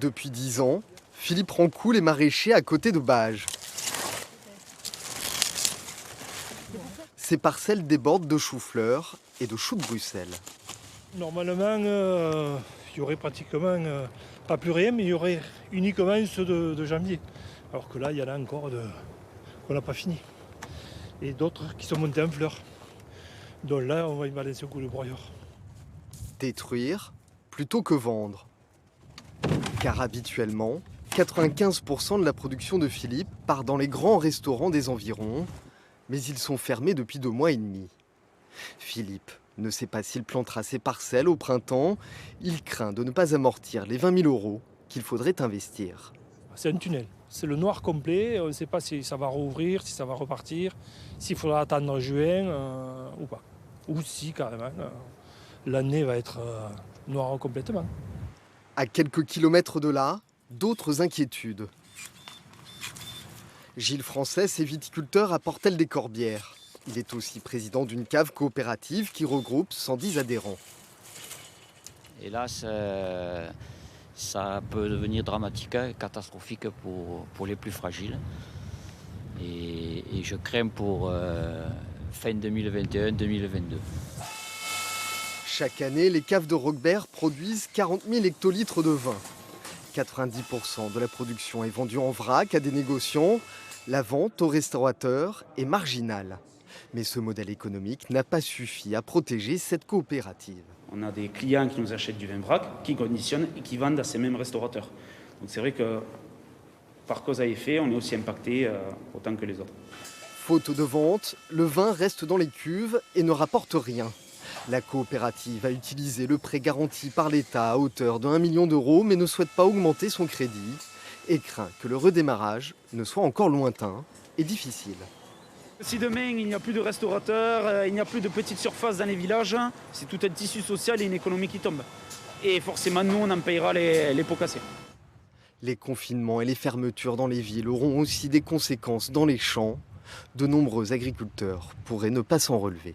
Depuis 10 ans, Philippe Rancoul est maraîcher à côté de Bages. Ses parcelles débordent de choux-fleurs et de choux de Bruxelles. Normalement, il y aurait pratiquement pas plus rien, mais il y aurait uniquement ceux de janvier. Alors que là, il y en a encore qu'on n'a pas fini. Et d'autres qui sont montés en fleurs. Donc là, on va y balancer au coup de broyeur. Détruire plutôt que vendre. Car habituellement, 95% de la production de Philippe part dans les grands restaurants des environs, mais ils sont fermés depuis 2 mois et demi. Philippe ne sait pas s'il plantera ses parcelles au printemps. Il craint de ne pas amortir les 20 000 € qu'il faudrait investir. C'est un tunnel, c'est le noir complet. On ne sait pas si ça va rouvrir, si ça va repartir, s'il faudra attendre juin ou pas. Ou si carrément l'année va être noire complètement. À quelques kilomètres de là, d'autres inquiétudes. Gilles Français est viticulteur à Portel-des-Corbières. Il est aussi président d'une cave coopérative qui regroupe 110 adhérents. Hélas, ça peut devenir dramatique, catastrophique pour les plus fragiles. Et je crains pour fin 2021-2022. Chaque année, les caves de Roquebert produisent 40 000 hectolitres de vin. 90% de la production est vendue en vrac à des négociants. La vente aux restaurateurs est marginale. Mais ce modèle économique n'a pas suffi à protéger cette coopérative. On a des clients qui nous achètent du vin vrac, qui conditionnent et qui vendent à ces mêmes restaurateurs. Donc c'est vrai que par cause à effet, on est aussi impacté autant que les autres. Faute de vente, le vin reste dans les cuves et ne rapporte rien. La coopérative a utilisé le prêt garanti par l'État à hauteur de 1 million d'euros, mais ne souhaite pas augmenter son crédit et craint que le redémarrage ne soit encore lointain et difficile. Si demain il n'y a plus de restaurateurs, il n'y a plus de petites surfaces dans les villages, c'est tout un tissu social et une économie qui tombe. Et forcément, nous, on en payera les pots cassés. Les confinements et les fermetures dans les villes auront aussi des conséquences dans les champs. De nombreux agriculteurs pourraient ne pas s'en relever.